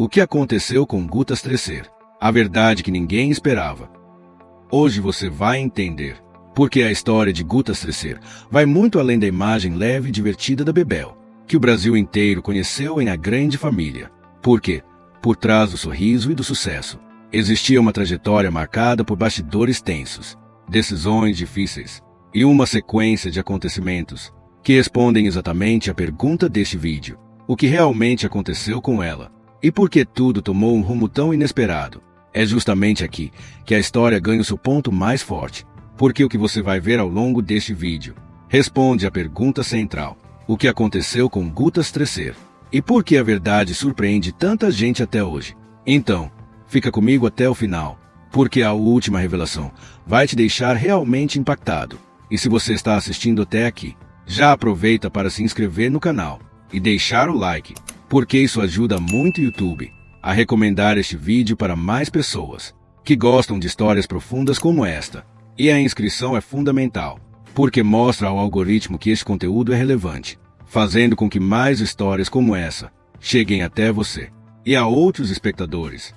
O que aconteceu com Guta Stresser? A verdade que ninguém esperava. Hoje você vai entender. Porque a história de Guta Stresser vai muito além da imagem leve e divertida da Bebel, que o Brasil inteiro conheceu em A Grande Família. Porque, por trás do sorriso e do sucesso, existia uma trajetória marcada por bastidores tensos, decisões difíceis e uma sequência de acontecimentos que respondem exatamente à pergunta deste vídeo: o que realmente aconteceu com ela e por que tudo tomou um rumo tão inesperado. É justamente aqui que a história ganha o seu ponto mais forte, porque o que você vai ver ao longo deste vídeo responde à pergunta central: o que aconteceu com Guta Stresser e por que a verdade surpreende tanta gente até hoje. Então, fica comigo até o final, porque a última revelação vai te deixar realmente impactado. E se você está assistindo até aqui, já aproveita para se inscrever no canal e deixar o like, porque isso ajuda muito o YouTube a recomendar este vídeo para mais pessoas que gostam de histórias profundas como esta. E a inscrição é fundamental, porque mostra ao algoritmo que este conteúdo é relevante, fazendo com que mais histórias como essa cheguem até você e a outros espectadores.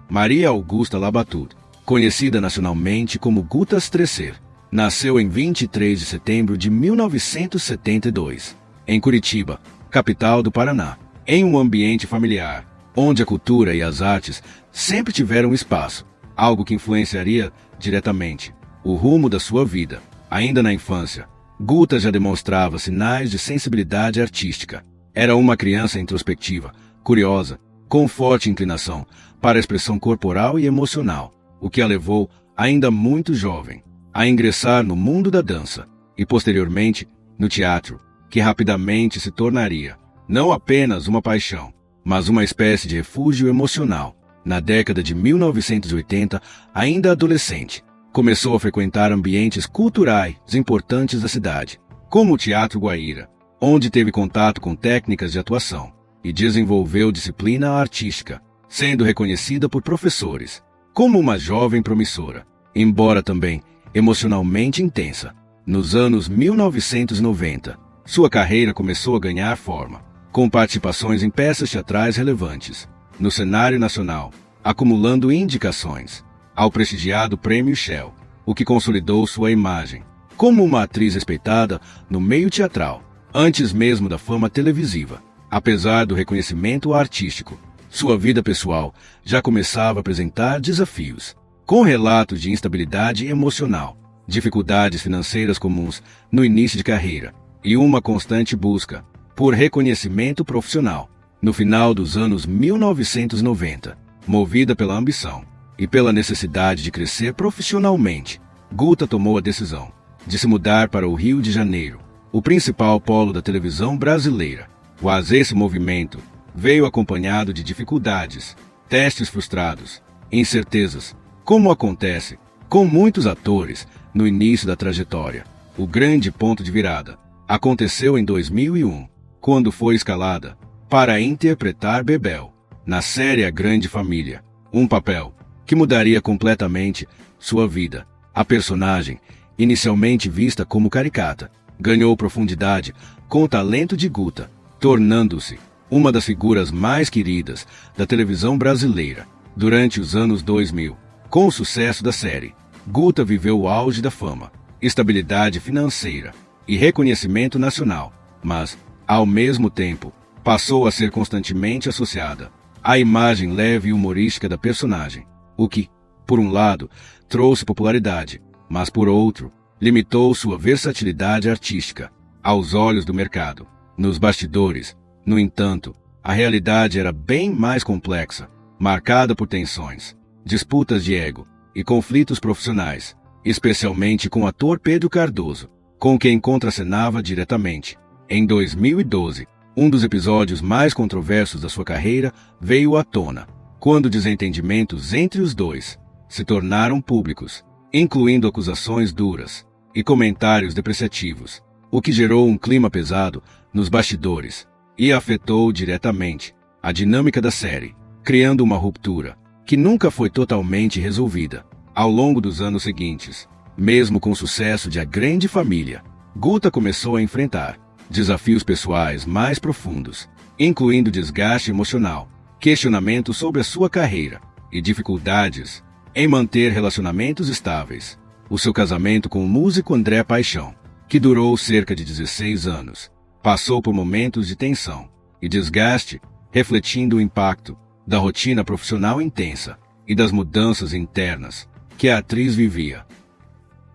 Maria Augusta Labatut, conhecida nacionalmente como Guta Stresser, nasceu em 23 de setembro de 1972, em Curitiba, capital do Paraná, em um ambiente familiar, onde a cultura e as artes sempre tiveram espaço, algo que influenciaria diretamente o rumo da sua vida. Ainda na infância, Guta já demonstrava sinais de sensibilidade artística. Era uma criança introspectiva, curiosa, com forte inclinação para a expressão corporal e emocional, o que a levou, ainda muito jovem, a ingressar no mundo da dança e, posteriormente, no teatro, que rapidamente se tornaria não apenas uma paixão, mas uma espécie de refúgio emocional. Na década de 1980, ainda adolescente, começou a frequentar ambientes culturais importantes da cidade, como o Teatro Guaíra, onde teve contato com técnicas de atuação e desenvolveu disciplina artística, sendo reconhecida por professores como uma jovem promissora, embora também emocionalmente intensa. Nos anos 1990, sua carreira começou a ganhar forma, com participações em peças teatrais relevantes no cenário nacional, acumulando indicações ao prestigiado Prêmio Shell, o que consolidou sua imagem como uma atriz respeitada no meio teatral, antes mesmo da fama televisiva. Apesar do reconhecimento artístico, sua vida pessoal já começava a apresentar desafios, com relatos de instabilidade emocional, dificuldades financeiras comuns no início de carreira e uma constante busca por reconhecimento profissional. No final dos anos 1990, movida pela ambição e pela necessidade de crescer profissionalmente, Guta tomou a decisão de se mudar para o Rio de Janeiro, o principal polo da televisão brasileira. Mas esse movimento veio acompanhado de dificuldades, testes frustrados, incertezas, como acontece com muitos atores no início da trajetória. O grande ponto de virada aconteceu em 2001, quando foi escalada para interpretar Bebel na série A Grande Família, um papel que mudaria completamente sua vida. A personagem, inicialmente vista como caricata, ganhou profundidade com o talento de Guta, tornando-se uma das figuras mais queridas da televisão brasileira. Durante os anos 2000, com o sucesso da série, Guta viveu o auge da fama, estabilidade financeira e reconhecimento nacional, mas, ao mesmo tempo, passou a ser constantemente associada à imagem leve e humorística da personagem, o que, por um lado, trouxe popularidade, mas por outro, limitou sua versatilidade artística aos olhos do mercado. Nos bastidores, no entanto, a realidade era bem mais complexa, marcada por tensões, disputas de ego e conflitos profissionais, especialmente com o ator Pedro Cardoso, com quem contracenava diretamente. Em 2012, um dos episódios mais controversos da sua carreira veio à tona, quando desentendimentos entre os dois se tornaram públicos, incluindo acusações duras e comentários depreciativos, o que gerou um clima pesado nos bastidores e afetou diretamente a dinâmica da série, criando uma ruptura que nunca foi totalmente resolvida. Ao longo dos anos seguintes, mesmo com o sucesso de A Grande Família, Guta começou a enfrentar desafios pessoais mais profundos, incluindo desgaste emocional questionamentos sobre a sua carreira e dificuldades em manter relacionamentos estáveis. O seu casamento com o músico André Paixão, que durou cerca de 16 anos, passou por momentos de tensão e desgaste, refletindo o impacto da rotina profissional intensa e das mudanças internas que a atriz vivia.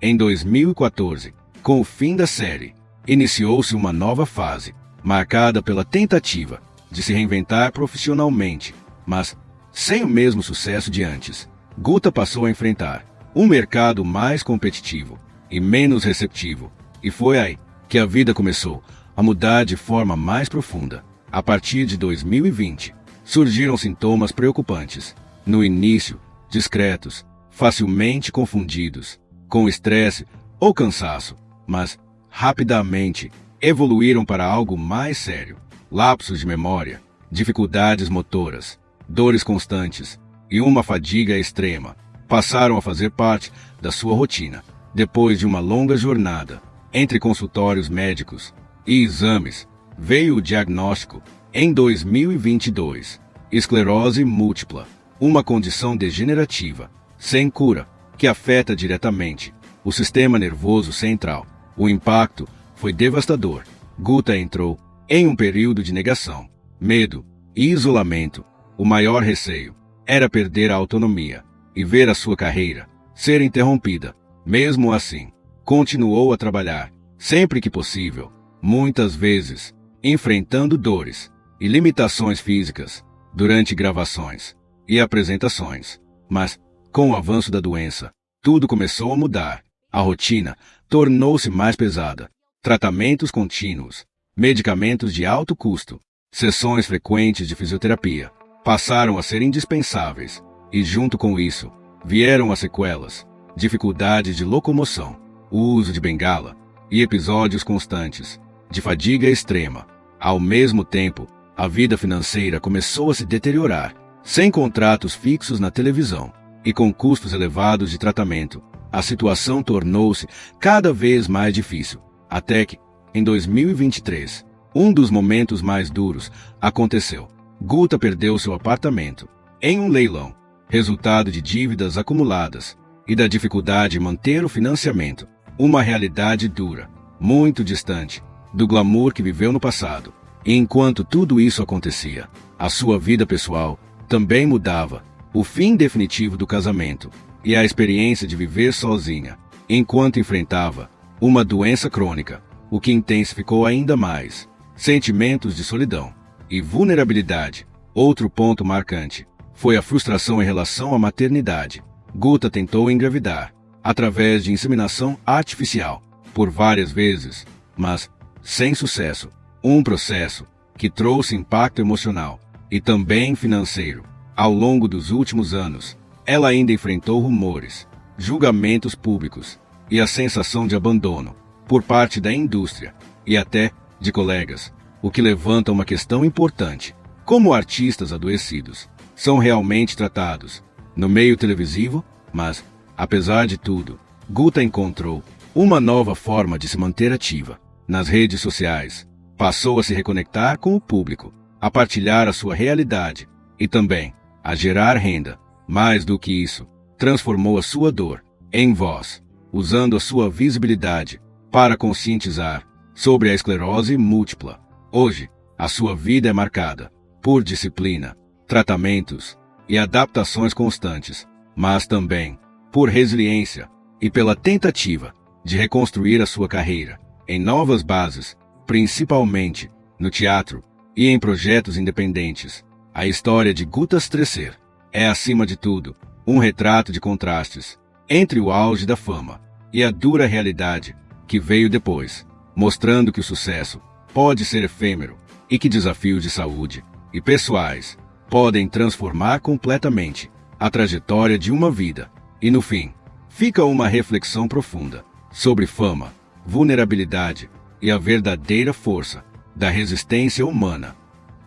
Em 2014, com o fim da série, iniciou-se uma nova fase, marcada pela tentativa de se reinventar profissionalmente, mas sem o mesmo sucesso de antes. Guta passou a enfrentar um mercado mais competitivo e menos receptivo, e foi aí que a vida começou a mudar de forma mais profunda. A partir de 2020, surgiram sintomas preocupantes. No início, discretos, facilmente confundidos com estresse ou cansaço, mas rapidamente evoluíram para algo mais sério. Lapsos de memória, dificuldades motoras, dores constantes e uma fadiga extrema passaram a fazer parte da sua rotina. Depois de uma longa jornada entre consultórios médicos e exames, veio o diagnóstico em 2022: esclerose múltipla, uma condição degenerativa sem cura que afeta diretamente o sistema nervoso central. O impacto foi devastador. Guta entrou em um período de negação, medo e isolamento. O maior receio era perder a autonomia e ver a sua carreira ser interrompida. Mesmo assim, continuou a trabalhar sempre que possível, muitas vezes enfrentando dores e limitações físicas durante gravações e apresentações. Mas, com o avanço da doença, tudo começou a mudar. A rotina tornou-se mais pesada. Tratamentos contínuos, medicamentos de alto custo, sessões frequentes de fisioterapia passaram a ser indispensáveis, e junto com isso, vieram as sequelas, dificuldades de locomoção, o uso de bengala e episódios constantes de fadiga extrema. Ao mesmo tempo, a vida financeira começou a se deteriorar. Sem contratos fixos na televisão e com custos elevados de tratamento, a situação tornou-se cada vez mais difícil, até que, em 2023, um dos momentos mais duros aconteceu. Guta perdeu seu apartamento em um leilão, resultado de dívidas acumuladas e da dificuldade em manter o financiamento. Uma realidade dura, muito distante do glamour que viveu no passado. E enquanto tudo isso acontecia, a sua vida pessoal também mudava. O fim definitivo do casamento e a experiência de viver sozinha, enquanto enfrentava uma doença crônica, o que intensificou ainda mais sentimentos de solidão e vulnerabilidade. Outro ponto marcante foi a frustração em relação à maternidade. Guta tentou engravidar através de inseminação artificial por várias vezes, mas sem sucesso. Um processo que trouxe impacto emocional e também financeiro. Ao longo dos últimos anos, ela ainda enfrentou rumores, julgamentos públicos e a sensação de abandono por parte da indústria e até de colegas, o que levanta uma questão importante: como artistas adoecidos são realmente tratados no meio televisivo? Mas, apesar de tudo, Guta encontrou uma nova forma de se manter ativa. Nas redes sociais, passou a se reconectar com o público, a partilhar a sua realidade e também a gerar renda. Mais do que isso, transformou a sua dor em voz, usando a sua visibilidade para conscientizar sobre a esclerose múltipla. Hoje, a sua vida é marcada por disciplina, tratamentos e adaptações constantes, mas também por resiliência e pela tentativa de reconstruir a sua carreira em novas bases, principalmente no teatro e em projetos independentes. A história de Guta Stresser é, acima de tudo, um retrato de contrastes entre o auge da fama e a dura realidade que veio depois, mostrando que o sucesso pode ser efêmero e que desafios de saúde e pessoais podem transformar completamente a trajetória de uma vida. E no fim, fica uma reflexão profunda sobre fama, vulnerabilidade e a verdadeira força da resistência humana.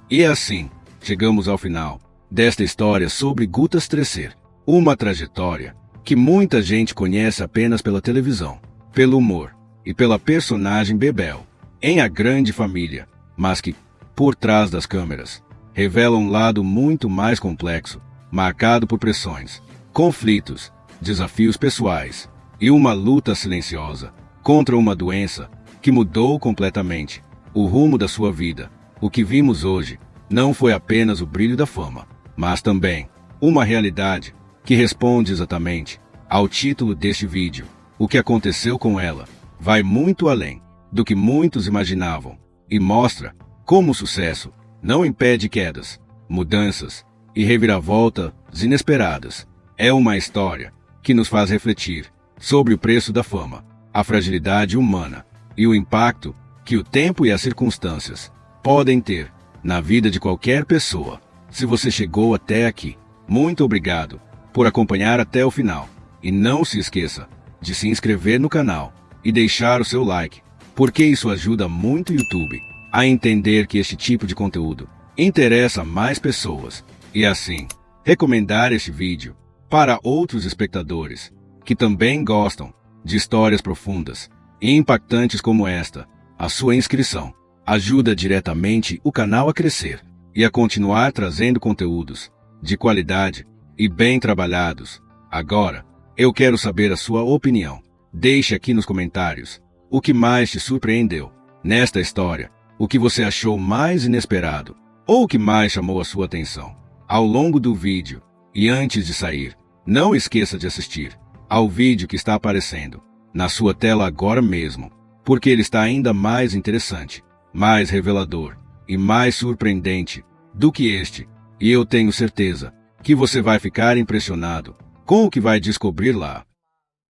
E assim, chegamos ao final desta história sobre Guta Stresser, uma trajetória que muita gente conhece apenas pela televisão, pelo humor e pela personagem Bebel em A Grande Família, mas que, por trás das câmeras, revela um lado muito mais complexo, marcado por pressões, conflitos, desafios pessoais e uma luta silenciosa contra uma doença que mudou completamente o rumo da sua vida. O que vimos hoje não foi apenas o brilho da fama, mas também uma realidade que responde exatamente ao título deste vídeo. O que aconteceu com ela vai muito além do que muitos imaginavam e mostra como o sucesso não impede quedas, mudanças e reviravoltas inesperadas. É uma história que nos faz refletir sobre o preço da fama, a fragilidade humana e o impacto que o tempo e as circunstâncias podem ter na vida de qualquer pessoa. Se você chegou até aqui, muito obrigado por acompanhar até o final. E não se esqueça de se inscrever no canal e deixar o seu like, porque isso ajuda muito o YouTube a entender que este tipo de conteúdo interessa a mais pessoas e assim recomendar este vídeo para outros espectadores que também gostam de histórias profundas e impactantes como esta. A sua inscrição ajuda diretamente o canal a crescer e a continuar trazendo conteúdos de qualidade e bem trabalhados. Agora, eu quero saber a sua opinião. Deixe aqui nos comentários o que mais te surpreendeu nesta história, o que você achou mais inesperado ou o que mais chamou a sua atenção ao longo do vídeo. E antes de sair, não esqueça de assistir ao vídeo que está aparecendo na sua tela agora mesmo, porque ele está ainda mais interessante, mais revelador e mais surpreendente do que este, e eu tenho certeza que você vai ficar impressionado com o que vai descobrir lá.